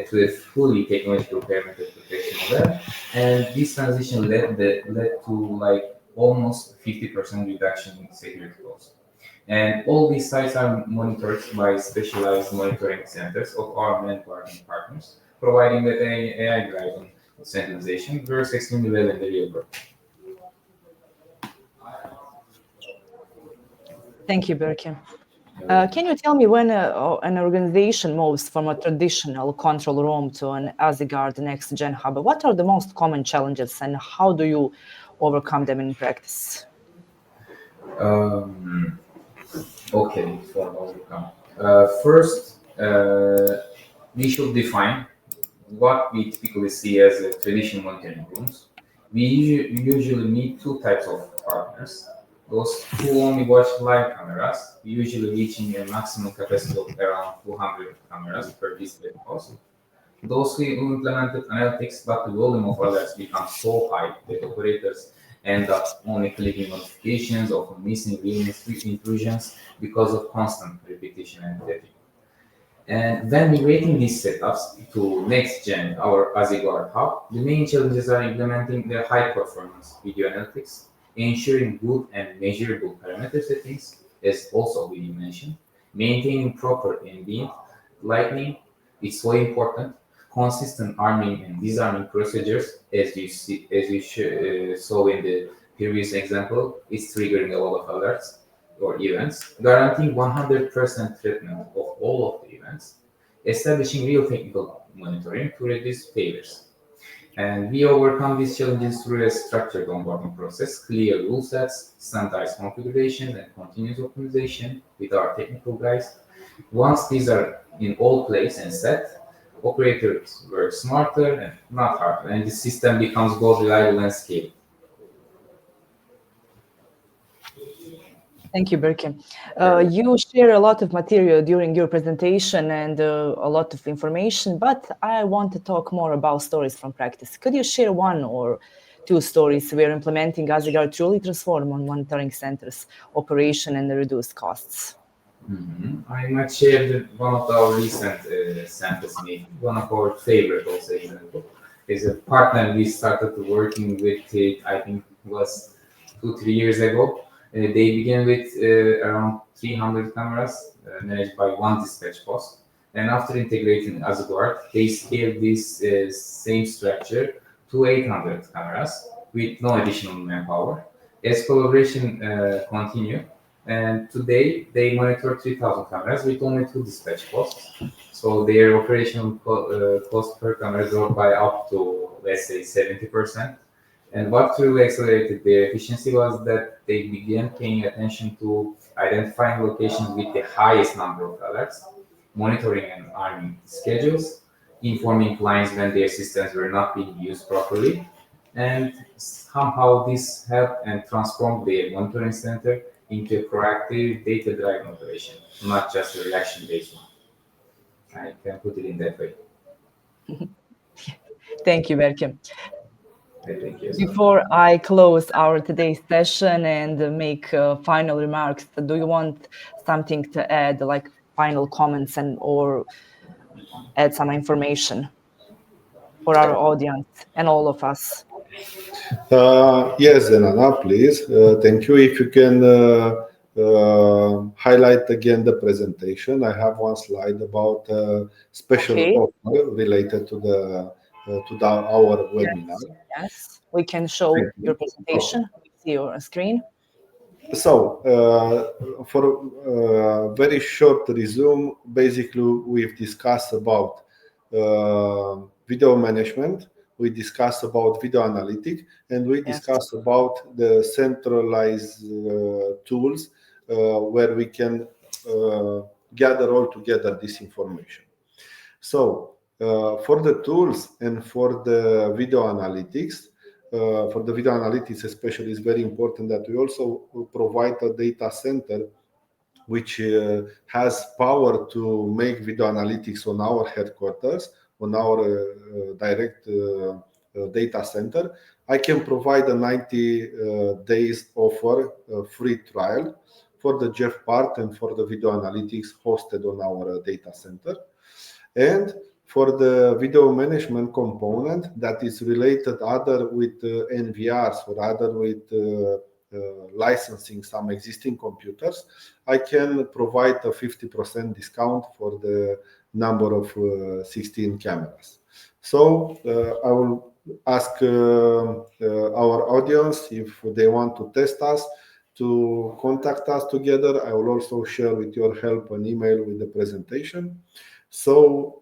[SPEAKER 3] to a fully technological perimeter protection model. And this transition led to like almost 50% reduction in security costs. And all these sites are monitored by specialized monitoring centers of our main partners, providing that AI-driven centralization works extremely well in the real world.
[SPEAKER 1] Thank you, Berke. Can you tell me when an organization moves from a traditional control room to an Asgard Next Gen hub? What are the most common challenges and how do you overcome them in practice?
[SPEAKER 3] Um, okay, for overcome. First, we should define what we typically see as a traditional monitoring rooms. We usually meet two types of partners. Those who only watch live cameras, usually reaching a maximum capacity of around 200 cameras per display post. Those who implemented analytics, but the volume of alerts becomes so high that operators end up only clicking notifications or missing real intrusions because of constant repetition and fatigue. And when migrating these setups to next gen, our Azure Hub, the main challenges are implementing the high performance video analytics, ensuring good and measurable parameter settings, as also we mentioned, maintaining proper ambient lighting, it's so important, consistent arming and disarming procedures, as you see, as you saw in the previous example, is triggering a lot of alerts or events, guaranteeing 100% treatment of all of the events, establishing real technical monitoring to reduce failures. And we overcome these challenges through a structured onboarding process, clear rule sets, standardized configuration, and continuous optimization with our technical guys. Once these are in all place and set, operators work smarter and not harder, and the system becomes both reliable and scalable.
[SPEAKER 1] Thank you, Berke. You share a lot of material during your presentation and a lot of information, but I want to talk more about stories from practice. Could you share one or two stories where implementing Asgard truly transformed on monitoring centers operation and reduce costs?
[SPEAKER 3] I might share one of our recent samples meeting, one of our favorite also example. Is a partner we started working with, I think it was 2-3 years ago. They began with around 300 cameras managed by one dispatch post. And after integrating Azure, they scaled this same structure to 800 cameras with no additional manpower. As collaboration continued, and today they monitor 3,000 cameras with only two dispatch posts. So their operational cost per camera dropped by up to, let's say, 70%. And what truly accelerated their efficiency was that they began paying attention to identifying locations with the highest number of alerts, monitoring and arming schedules, informing clients when their systems were not being used properly, and somehow this helped and transformed their monitoring center into a proactive data-driven operation, not just a reaction-based one. I can put it in that way.
[SPEAKER 1] Thank you, Berke.
[SPEAKER 3] Thank you.
[SPEAKER 1] Before I close our today's session and make final remarks, do you want something to add, like final comments and or add some information for our audience and all of us?
[SPEAKER 2] Yes, Zenana, please. Thank you. If you can highlight again the presentation. I have one slide about special
[SPEAKER 1] Okay.
[SPEAKER 2] offer related to our webinar.
[SPEAKER 1] Yes, we can show
[SPEAKER 2] Thank you.
[SPEAKER 1] your presentation. We see your screen.
[SPEAKER 2] So, for a very short resume, basically we've discussed about video management, we discussed about video analytic, and we
[SPEAKER 1] Yes.
[SPEAKER 2] discussed about the centralized tools where we can gather all together this information. So, for the tools and for the video analytics, for the video analytics especially, it's very important that we also provide a data center which has power to make video analytics on our headquarters, on our direct data center, I can provide a 90 days offer, free trial for the Jeff part and for the video analytics hosted on our data center. And for the video management component that is related either with NVRs or either with licensing some existing computers, I can provide a 50% discount for the number of 16 cameras. So I will ask our audience if they want to test us to contact us together. I will also share with your help an email with the presentation, so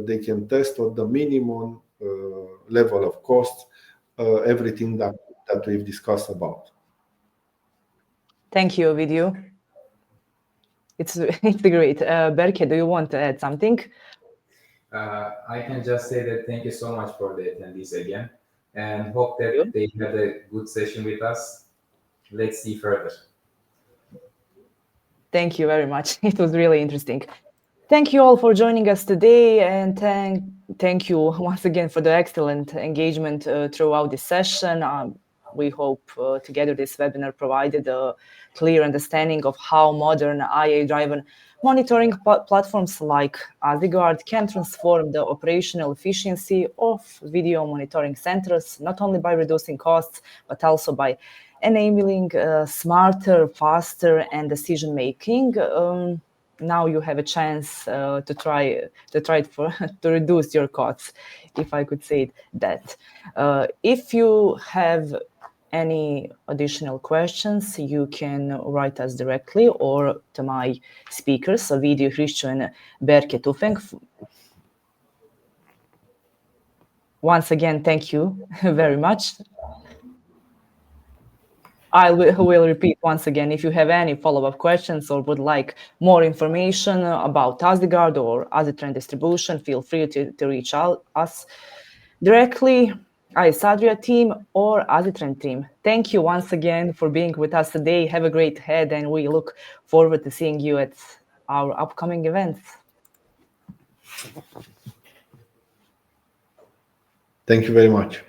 [SPEAKER 2] they can test at the minimum level of cost everything that we've discussed about.
[SPEAKER 1] Thank you, Ovidiu. It's great. Berke, do you want to add something?
[SPEAKER 3] I can just say that thank you so much for the attendees again, and hope that they had a good session with us. Let's see further.
[SPEAKER 1] Thank you very much. It was really interesting. Thank you all for joining us today, and thank you once again for the excellent engagement throughout this session. We hope together this webinar provided a clear understanding of how modern AI-driven monitoring platforms like AsiGuard can transform the operational efficiency of video monitoring centers, not only by reducing costs, but also by enabling smarter, faster, and decision-making. Now you have a chance to try it to reduce your costs, if I could say that. If you have any additional questions, you can write us directly or to my speakers, Ovidiu Hristo and Berke Tufeng. Once again, thank you very much. I will repeat once again, if you have any follow-up questions or would like more information about AsiGuard or AsiTrend distribution, feel free to reach out us directly, Adria team or AsiTrend team. Thank you once again for being with us today. Have a great head, and we look forward to seeing you at our upcoming events.
[SPEAKER 2] Thank you very much.